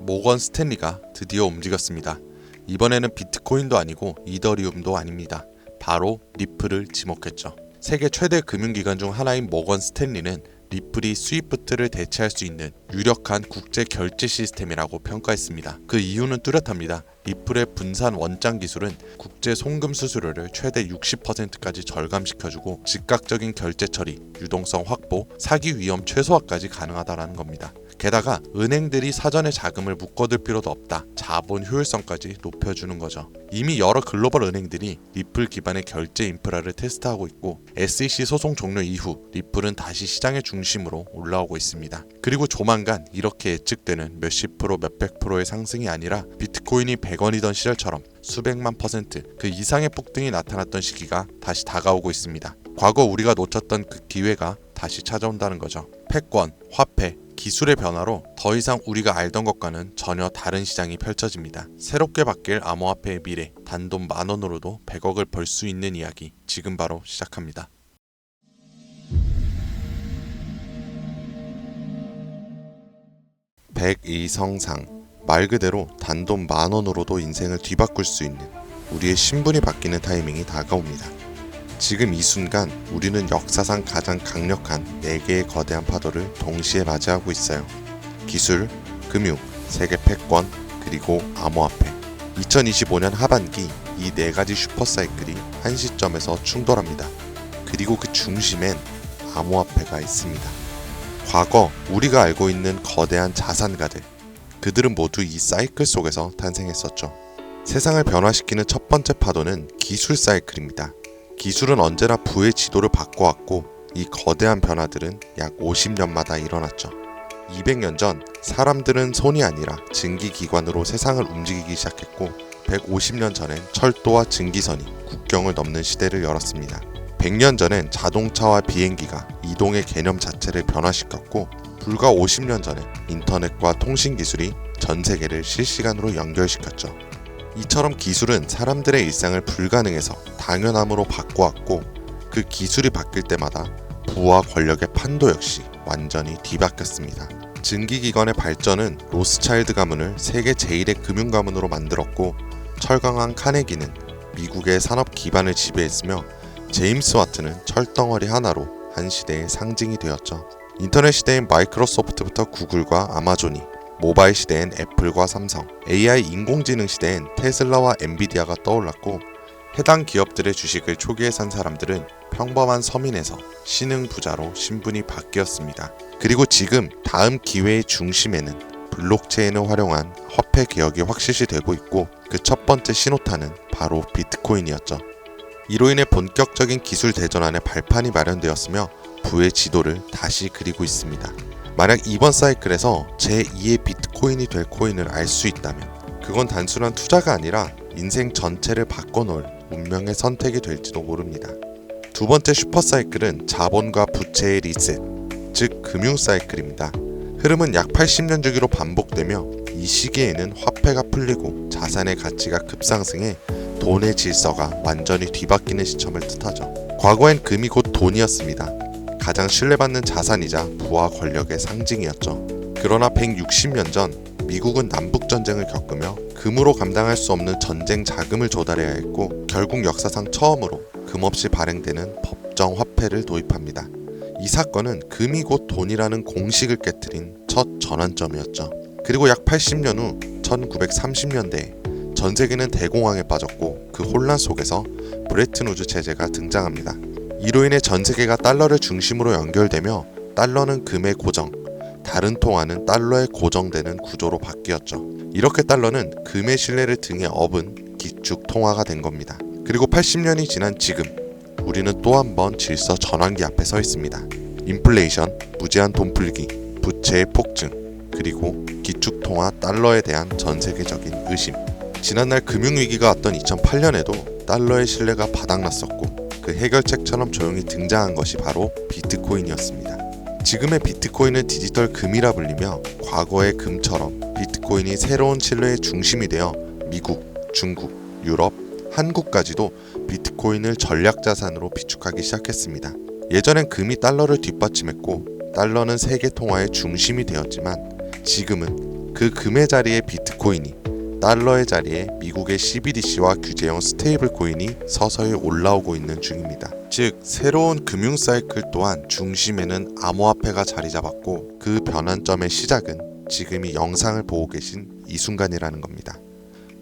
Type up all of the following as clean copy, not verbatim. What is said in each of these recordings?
모건 스탠리가 드디어 움직였습니다. 이번에는 비트코인도 아니고 이더리움도 아닙니다. 바로 리플을 지목했죠. 세계 최대 금융기관 중 하나인 모건 스탠리는 리플이 스위프트를 대체할 수 있는 유력한 국제 결제 시스템이라고 평가했습니다. 그 이유는 뚜렷합니다. 리플의 분산 원장 기술은 국제 송금 수수료를 최대 60%까지 절감시켜주고 즉각적인 결제 처리, 유동성 확보, 사기 위험 최소화까지 가능하다는 겁니다. 게다가 은행들이 사전에 자금을 묶어둘 필요도 없다. 자본 효율성까지 높여주는 거죠. 이미 여러 글로벌 은행들이 리플 기반의 결제 인프라를 테스트하고 있고 SEC 소송 종료 이후 리플은 다시 시장의 중심으로 올라오고 있습니다. 그리고 조만간 이렇게 예측되는 몇십 프로 몇백 프로의 상승이 아니라 비트코인이 100원이던 시절처럼 수백만 퍼센트 그 이상의 폭등이 나타났던 시기가 다시 다가오고 있습니다. 과거 우리가 놓쳤던 그 기회가 다시 찾아온다는 거죠. 패권, 화폐, 기술의 변화로 더 이상 우리가 알던 것과는 전혀 다른 시장이 펼쳐집니다. 새롭게 바뀔 암호화폐의 미래, 단돈 10,000원으로도 100억을 벌 수 있는 이야기 지금 바로 시작합니다. 백이성상, 말 그대로 단돈 10,000원으로도 인생을 뒤바꿀 수 있는 우리의 신분이 바뀌는 타이밍이 다가옵니다. 지금 이 순간 우리는 역사상 가장 강력한 4개의 거대한 파도를 동시에 맞이하고 있어요. 기술, 금융, 세계 패권, 그리고 암호화폐. 2025년 하반기 이 4가지 슈퍼사이클이 한 시점에서 충돌합니다. 그리고 그 중심엔 암호화폐가 있습니다. 과거 우리가 알고 있는 거대한 자산가들, 그들은 모두 이 사이클 속에서 탄생했었죠. 세상을 변화시키는 첫 번째 파도는 기술 사이클입니다. 기술은 언제나 부의 지도를 바꿔왔고 이 거대한 변화들은 약 50년마다 일어났죠. 200년 전 사람들은 손이 아니라 증기기관으로 세상을 움직이기 시작했고 150년 전엔 철도와 증기선이 국경을 넘는 시대를 열었습니다. 100년 전엔 자동차와 비행기가 이동의 개념 자체를 변화시켰고 불과 50년 전엔 인터넷과 통신기술이 전 세계를 실시간으로 연결시켰죠. 이처럼 기술은 사람들의 일상을 불가능해서 당연함으로 바꿔왔고 그 기술이 바뀔 때마다 부와 권력의 판도 역시 완전히 뒤바뀌었습니다. 증기기관의 발전은 로스차일드 가문을 세계 제1의 금융 가문으로 만들었고 철강왕 카네기는 미국의 산업 기반을 지배했으며 제임스 와트는 철덩어리 하나로 한 시대의 상징이 되었죠. 인터넷 시대인 마이크로소프트부터 구글과 아마존이, 모바일 시대엔 애플과 삼성, AI 인공지능 시대엔 테슬라와 엔비디아가 떠올랐고 해당 기업들의 주식을 초기에 산 사람들은 평범한 서민에서 신흥 부자로 신분이 바뀌었습니다. 그리고 지금 다음 기회의 중심에는 블록체인을 활용한 화폐 개혁이 확실시 되고 있고 그 첫 번째 신호탄은 바로 비트코인이었죠. 이로 인해 본격적인 기술 대전환의 발판이 마련되었으며 부의 지도를 다시 그리고 있습니다. 만약 이번 사이클에서 제2의 비트코인이 될 코인을 알 수 있다면 그건 단순한 투자가 아니라 인생 전체를 바꿔놓을 운명의 선택이 될지도 모릅니다. 두 번째 슈퍼사이클은 자본과 부채의 리셋, 즉 금융 사이클입니다. 흐름은 약 80년 주기로 반복되며 이 시기에는 화폐가 풀리고 자산의 가치가 급상승해 돈의 질서가 완전히 뒤바뀌는 시점을 뜻하죠. 과거엔 금이 곧 돈이었습니다. 가장 신뢰받는 자산이자 부와 권력의 상징이었죠. 그러나 160년 전 미국은 남북전쟁을 겪으며 금으로 감당할 수 없는 전쟁 자금을 조달해야 했고 결국 역사상 처음으로 금 없이 발행되는 법정 화폐를 도입합니다. 이 사건은 금이 곧 돈이라는 공식을 깨트린 첫 전환점이었죠. 그리고 약 80년 후 1930년대에 전 세계는 대공황에 빠졌고 그 혼란 속에서 브레튼 우즈 체제가 등장합니다. 이로 인해 전 세계가 달러를 중심으로 연결되며 달러는 금의 고정, 다른 통화는 달러에 고정되는 구조로 바뀌었죠. 이렇게 달러는 금의 신뢰를 등에 업은 기축 통화가 된 겁니다. 그리고 80년이 지난 지금 우리는 또 한 번 질서 전환기 앞에 서 있습니다. 인플레이션, 무제한 돈풀기, 부채의 폭증, 그리고 기축 통화 달러에 대한 전 세계적인 의심. 지난날 금융위기가 왔던 2008년에도 달러의 신뢰가 바닥났었고 그 해결책처럼 조용히 등장한 것이 바로 비트코인이었습니다. 지금의 비트코인은 디지털 금이라 불리며 과거의 금처럼 비트코인이 새로운 신뢰의 중심이 되어 미국, 중국, 유럽, 한국까지도 비트코인을 전략자산으로 비축하기 시작했습니다. 예전엔 금이 달러를 뒷받침했고 달러는 세계 통화의 중심이 되었지만 지금은 그 금의 자리에 비트코인이, 달러의 자리에 미국의 CBDC와 규제형 스테이블 코인이 서서히 올라오고 있는 중입니다. 즉 새로운 금융 사이클 또한 중심에는 암호화폐가 자리 잡았고 그 변환점의 시작은 지금 이 영상을 보고 계신 이 순간이라는 겁니다.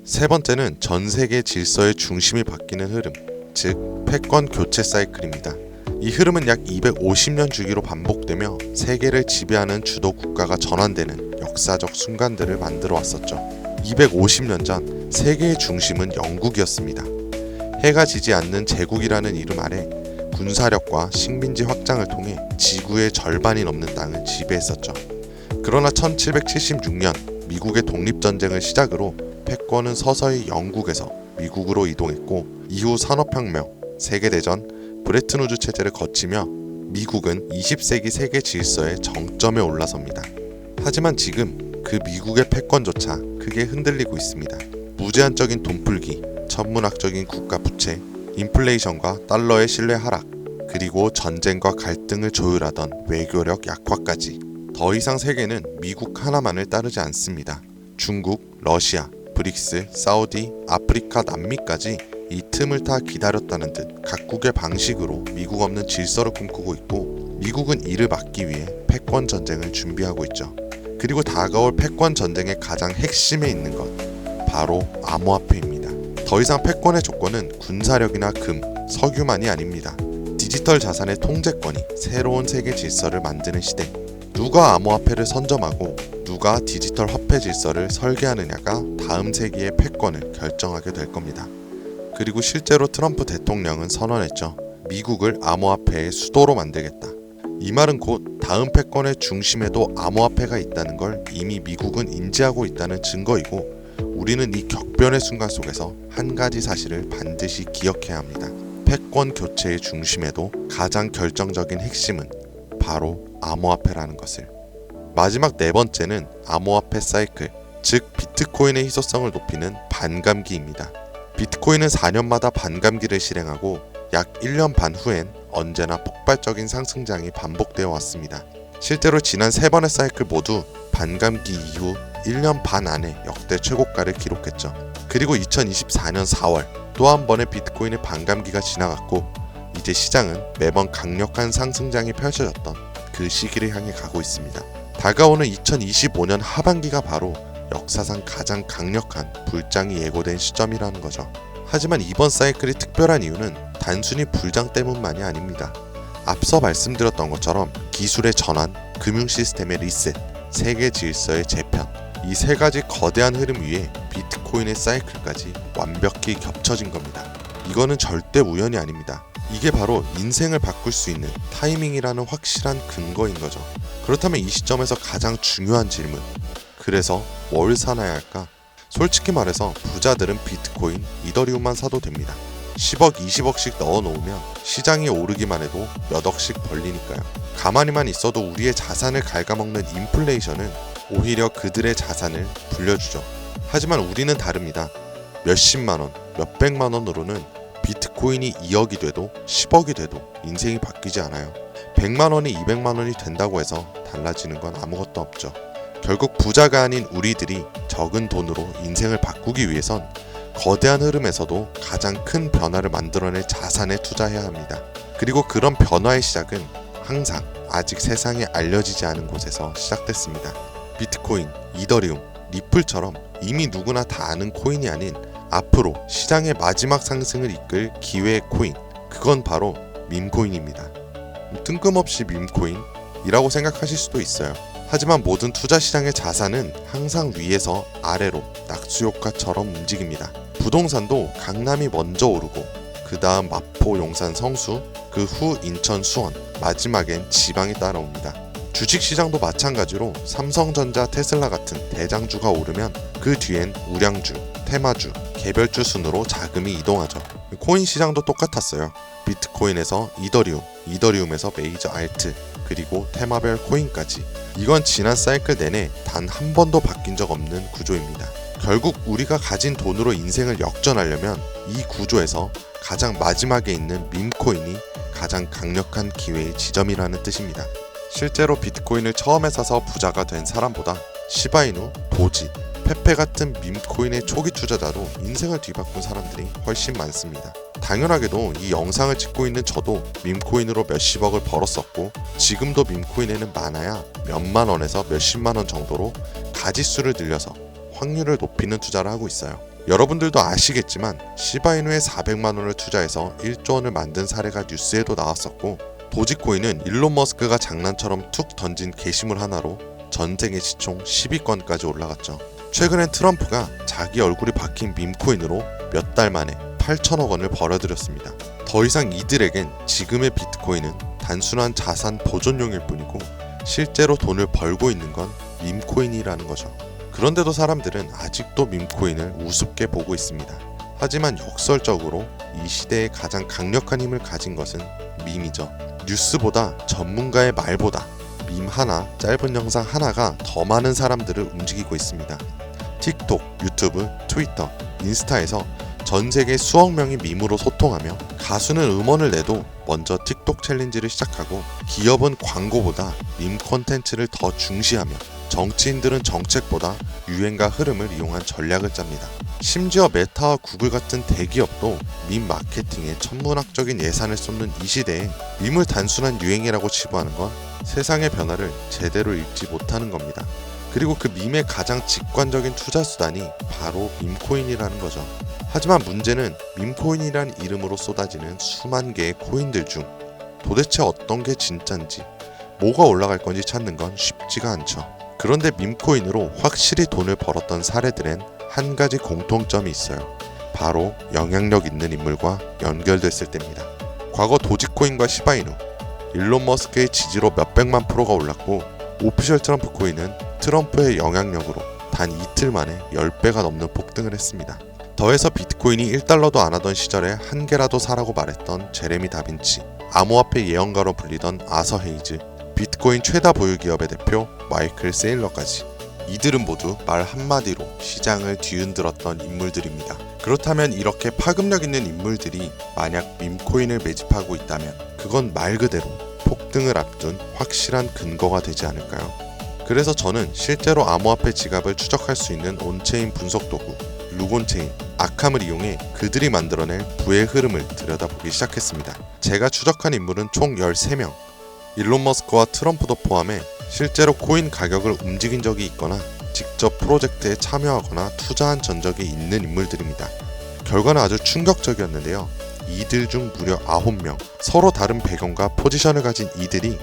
세 번째는 전 세계 질서의 중심이 바뀌는 흐름, 즉 패권 교체 사이클입니다. 이 흐름은 약 250년 주기로 반복되며 세계를 지배하는 주도 국가가 전환되는 역사적 순간들을 만들어 왔었죠. 250년 전 세계의 중심은 영국이었습니다. 해가 지지 않는 제국이라는 이름 아래 군사력과 식민지 확장을 통해 지구의 절반이 넘는 땅을 지배했었죠. 그러나 1776년 미국의 독립전쟁을 시작으로 패권은 서서히 영국에서 미국으로 이동했고 이후 산업혁명, 세계대전, 브레튼우즈 체제를 거치며 미국은 20세기 세계 질서의 정점에 올라섭니다. 하지만 지금 그 미국의 패권조차 크게 흔들리고 있습니다. 무제한적인 돈풀기, 천문학적인 국가 부채, 인플레이션과 달러의 신뢰 하락, 그리고 전쟁과 갈등을 조율하던 외교력 약화까지 더 이상 세계는 미국 하나만을 따르지 않습니다. 중국, 러시아, 브릭스, 사우디, 아프리카, 남미까지 이 틈을 타 기다렸다는 듯 각국의 방식으로 미국 없는 질서를 꿈꾸고 있고 미국은 이를 막기 위해 패권 전쟁을 준비하고 있죠. 그리고 다가올 패권 전쟁의 가장 핵심에 있는 것, 바로 암호화폐입니다. 더 이상 패권의 조건은 군사력이나 금, 석유만이 아닙니다. 디지털 자산의 통제권이 새로운 세계 질서를 만드는 시대. 누가 암호화폐를 선점하고 누가 디지털 화폐 질서를 설계하느냐가 다음 세기의 패권을 결정하게 될 겁니다. 그리고 실제로 트럼프 대통령은 선언했죠. 미국을 암호화폐의 수도로 만들겠다. 이 말은 곧 다음 패권의 중심에도 암호화폐가 있다는 걸 이미 미국은 인지하고 있다는 증거이고 우리는 이 격변의 순간 속에서 한 가지 사실을 반드시 기억해야 합니다. 패권 교체의 중심에도 가장 결정적인 핵심은 바로 암호화폐라는 것을. 마지막 네 번째는 암호화폐 사이클, 즉 비트코인의 희소성을 높이는 반감기입니다. 비트코인은 4년마다 반감기를 실행하고 약 1년 반 후엔 언제나 폭발적인 상승장이 반복되어 왔습니다. 실제로 지난 3번의 사이클 모두 반감기 이후 1년 반 안에 역대 최고가를 기록했죠. 그리고 2024년 4월 또 한 번의 비트코인의 반감기가 지나갔고 이제 시장은 매번 강력한 상승장이 펼쳐졌던 그 시기를 향해 가고 있습니다. 다가오는 2025년 하반기가 바로 역사상 가장 강력한 불장이 예고된 시점이라는 거죠. 하지만 이번 사이클이 특별한 이유는 단순히 불장 때문만이 아닙니다. 앞서 말씀드렸던 것처럼 기술의 전환, 금융 시스템의 리셋, 세계 질서의 재편, 이 세 가지 거대한 흐름 위에 비트코인의 사이클까지 완벽히 겹쳐진 겁니다. 이거는 절대 우연이 아닙니다. 이게 바로 인생을 바꿀 수 있는 타이밍이라는 확실한 근거인 거죠. 그렇다면 이 시점에서 가장 중요한 질문, 그래서 뭘 사놔야 할까? 솔직히 말해서 부자들은 비트코인, 이더리움만 사도 됩니다. 10억, 20억씩 넣어놓으면 시장이 오르기만 해도 몇 억씩 벌리니까요. 가만히만 있어도 우리의 자산을 갉아먹는 인플레이션은 오히려 그들의 자산을 불려주죠. 하지만 우리는 다릅니다. 몇십만원, 몇백만원으로는 비트코인이 2억이 돼도 10억이 돼도 인생이 바뀌지 않아요. 100만원이 200만원이 된다고 해서 달라지는 건 아무것도 없죠. 결국 부자가 아닌 우리들이 적은 돈으로 인생을 바꾸기 위해선 거대한 흐름에서도 가장 큰 변화를 만들어낼 자산에 투자해야 합니다. 그리고 그런 변화의 시작은 항상 아직 세상에 알려지지 않은 곳에서 시작됐습니다. 비트코인, 이더리움, 리플처럼 이미 누구나 다 아는 코인이 아닌 앞으로 시장의 마지막 상승을 이끌 기회의 코인, 그건 바로 밈코인입니다. 뜬금없이 밈코인이라고 생각하실 수도 있어요. 하지만 모든 투자 시장의 자산은 항상 위에서 아래로 낙수효과처럼 움직입니다. 부동산도 강남이 먼저 오르고 그 다음 마포, 용산, 성수, 그 후 인천, 수원, 마지막엔 지방이 따라옵니다. 주식시장도 마찬가지로 삼성전자, 테슬라 같은 대장주가 오르면 그 뒤엔 우량주, 테마주, 개별주 순으로 자금이 이동하죠. 코인 시장도 똑같았어요. 비트코인에서 이더리움, 이더리움에서 메이저 알트, 그리고 테마별 코인까지. 이건 지난 사이클 내내 단 한 번도 바뀐 적 없는 구조입니다. 결국 우리가 가진 돈으로 인생을 역전하려면 이 구조에서 가장 마지막에 있는 밈코인이 가장 강력한 기회의 지점이라는 뜻입니다. 실제로 비트코인을 처음에 사서 부자가 된 사람보다 시바이누, 도지, 페페 같은 밈코인의 초기 투자자로 인생을 뒤바꾼 사람들이 훨씬 많습니다. 당연하게도 이 영상을 찍고 있는 저도 밈코인으로 몇십억을 벌었었고 지금도 밈코인에는 많아야 몇만 원에서 몇십만 원 정도로 가지수를 늘려서 확률을 높이는 투자를 하고 있어요. 여러분들도 아시겠지만 시바이누에 400만 원을 투자해서 1조 원을 만든 사례가 뉴스에도 나왔었고 도지코인은 일론 머스크가 장난처럼 툭 던진 게시물 하나로 전 세계 시총 10위권까지 올라갔죠. 최근엔 트럼프가 자기 얼굴이 박힌 밈코인으로 몇 달 만에 8천억 원을 벌어들였습니다. 더 이상 이들에겐 지금의 비트코인은 단순한 자산 보존용일 뿐이고 실제로 돈을 벌고 있는 건 밈코인이라는 거죠. 그런데도 사람들은 아직도 밈코인을 우습게 보고 있습니다. 하지만 역설적으로 이 시대에 가장 강력한 힘을 가진 것은 밈이죠. 뉴스보다 전문가의 말보다 밈 하나, 짧은 영상 하나가 더 많은 사람들을 움직이고 있습니다. 틱톡, 유튜브, 트위터, 인스타에서 전 세계 수억 명이 밈으로 소통하며 가수는 음원을 내도 먼저 틱톡 챌린지를 시작하고 기업은 광고보다 밈 콘텐츠를 더 중시하며 정치인들은 정책보다 유행과 흐름을 이용한 전략을 짭니다. 심지어 메타와 구글 같은 대기업도 밈 마케팅에 천문학적인 예산을 쏟는 이 시대에 밈을 단순한 유행이라고 치부하는 건 세상의 변화를 제대로 읽지 못하는 겁니다. 그리고 그 밈의 가장 직관적인 투자 수단이 바로 밈코인이라는 거죠. 하지만 문제는 밈코인이란 이름으로 쏟아지는 수만 개의 코인들 중 도대체 어떤 게 진짠지, 뭐가 올라갈 건지 찾는 건 쉽지가 않죠. 그런데 밈코인으로 확실히 돈을 벌었던 사례들엔 한 가지 공통점이 있어요. 바로 영향력 있는 인물과 연결됐을 때입니다. 과거 도지코인과 시바이누, 일론 머스크의 지지로 몇백만 프로가 올랐고 오피셜 트럼프 코인은 트럼프의 영향력으로 단 이틀 만에 10배가 넘는 폭등을 했습니다. 더해서 비트코인이 1달러도 안 하던 시절에 한 개라도 사라고 말했던 제레미 다빈치, 암호화폐 예언가로 불리던 아서 헤이즈, 비트코인 최다 보유 기업의 대표 마이클 세일러까지 이들은 모두 말 한마디로 시장을 뒤흔들었던 인물들입니다. 그렇다면 이렇게 파급력 있는 인물들이 만약 밈코인을 매집하고 있다면 그건 말 그대로 폭등을 앞둔 확실한 근거가 되지 않을까요? 그래서 저는 실제로 암호화폐 지갑을 추적할 수 있는 온체인 분석 도구 루곤체인, 아캄을 이용해 그들이 만들어낼 부의 흐름을 들여다보기 시작했습니다. 제가 추적한 인물은 총 13명, 일론 머스크와 트럼프도 포함해 실제로 코인 가격을 움직인 적이 있거나 직접 프로젝트에 참여하거나 투자한 전적이 있는 인물들입니다. 결과는 아주 충격적이었는데요. 이들 중 무려 9명, 서로 다른 배경과 포지션을 가진 이들이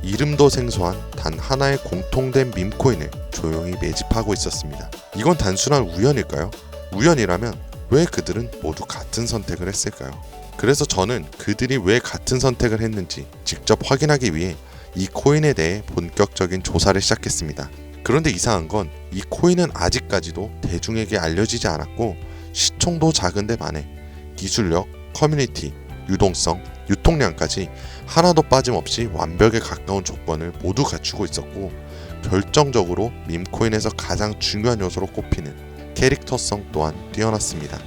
이름도 생소한 단 하나의 공통된 밈코인을 조용히 매집하고 있었습니다. 이건 단순한 우연일까요? 우연이라면 왜 그들은 모두 같은 선택을 했을까요? 그래서 저는 그들이 왜 같은 선택을 했는지 직접 확인하기 위해 이 코인에 대해 본격적인 조사를 시작했습니다. 그런데 이상한 건 이 코인은 아직까지도 대중에게 알려지지 않았고 시총도 작은데 반해 기술력, 커뮤니티, 유동성, 유통량까지 하나도 빠짐없이 완벽에 가까운 조건을 모두 갖추고 있었고 결정적으로 밈코인에서 가장 중요한 요소로 꼽히는 캐릭터성 또한 뛰어났습니다.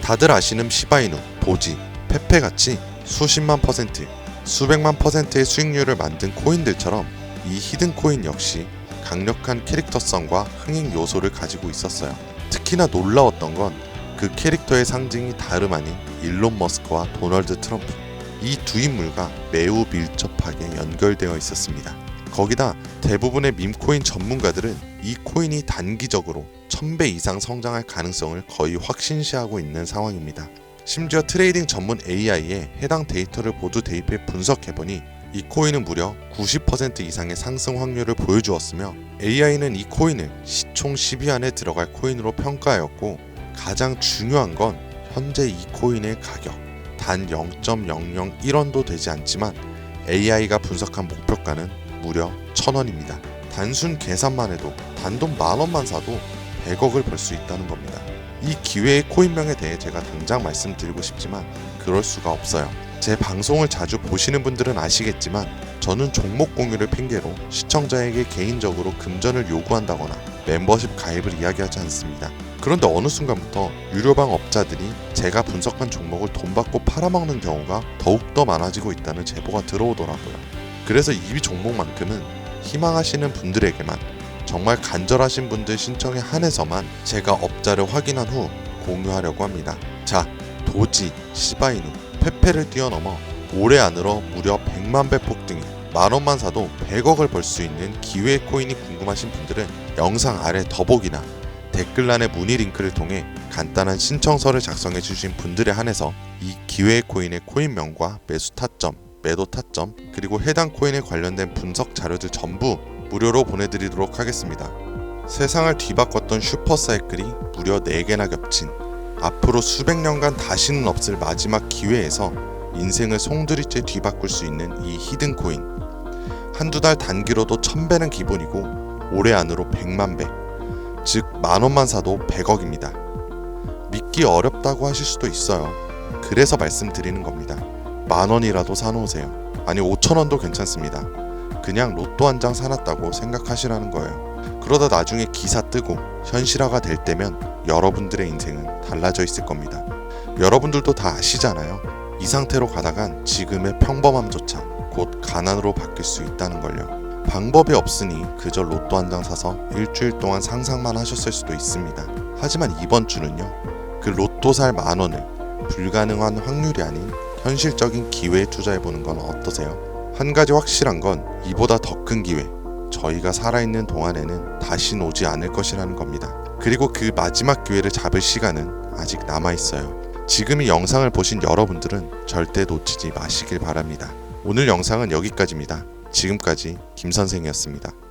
다들 아시는 시바이누, 도지, 페페같이 수십만 퍼센트, 수백만 퍼센트의 수익률을 만든 코인들처럼 이 히든코인 역시 강력한 캐릭터성과 흥행 요소를 가지고 있었어요. 특히나 놀라웠던 건 그 캐릭터의 상징이 다름 아닌 일론 머스크와 도널드 트럼프, 이 두 인물과 매우 밀접하게 연결되어 있었습니다. 거기다 대부분의 밈코인 전문가들은 이 코인이 단기적으로 1000배 이상 성장할 가능성을 거의 확신시하고 있는 상황입니다. 심지어 트레이딩 전문 AI에 해당 데이터를 모두 대입해 분석해보니 이 코인은 무려 90% 이상의 상승 확률을 보여주었으며 AI는 이 코인을 시총 10위 안에 들어갈 코인으로 평가하였고 가장 중요한 건 현재 이 코인의 가격 단 0.001원도 되지 않지만 AI가 분석한 목표가는 무려 1000원입니다. 단순 계산만 해도 단돈 10,000원만 사도 100억을 벌 수 있다는 겁니다. 이 기회의 코인명에 대해 제가 당장 말씀드리고 싶지만 그럴 수가 없어요. 제 방송을 자주 보시는 분들은 아시겠지만 저는 종목 공유를 핑계로 시청자에게 개인적으로 금전을 요구한다거나 멤버십 가입을 이야기하지 않습니다. 그런데 어느 순간부터 유료방 업자들이 제가 분석한 종목을 돈 받고 팔아먹는 경우가 더욱더 많아지고 있다는 제보가 들어오더라고요. 그래서 이 종목만큼은 희망하시는 분들에게만 정말 간절하신 분들 신청에 한해서만 제가 업자를 확인한 후 공유하려고 합니다. 자, 도지, 시바이누, 페페를 뛰어넘어 올해 안으로 무려 100만 배 폭등인 만원만 사도 100억을 벌 수 있는 기회의 코인이 궁금하신 분들은 영상 아래 더보기나 댓글란의 문의 링크를 통해 간단한 신청서를 작성해 주신 분들에 한해서 이 기회의 코인의 코인명과 매수 타점, 매도 타점, 그리고 해당 코인에 관련된 분석 자료들 전부 무료로 보내드리도록 하겠습니다. 세상을 뒤바꿨던 슈퍼사이클이 무려 4개나 겹친 앞으로 수백 년간 다시는 없을 마지막 기회에서 인생을 송두리째 뒤바꿀 수 있는 이 히든코인. 한두 달 단기로도 1000배는 기본이고 올해 안으로 100만 배, 즉 만원만 사도 100억입니다. 믿기 어렵다고 하실 수도 있어요. 그래서 말씀드리는 겁니다. 만원이라도 사놓으세요. 아니 5천원도 괜찮습니다. 그냥 로또 한 장 사놨다고 생각하시라는 거예요. 그러다 나중에 기사 뜨고 현실화가 될 때면 여러분들의 인생은 달라져 있을 겁니다. 여러분들도 다 아시잖아요. 이 상태로 가다간 지금의 평범함조차 곧 가난으로 바뀔 수 있다는 걸요. 방법이 없으니 그저 로또 한 장 사서 일주일 동안 상상만 하셨을 수도 있습니다. 하지만 이번 주는요, 그 로또 살 만원을 불가능한 확률이 아닌 현실적인 기회에 투자해보는 건 어떠세요? 한 가지 확실한 건 이보다 더 큰 기회, 저희가 살아있는 동안에는 다시는 오지 않을 것이라는 겁니다. 그리고 그 마지막 기회를 잡을 시간은 아직 남아있어요. 지금 이 영상을 보신 여러분들은 절대 놓치지 마시길 바랍니다. 오늘 영상은 여기까지입니다. 지금까지 김선생이었습니다.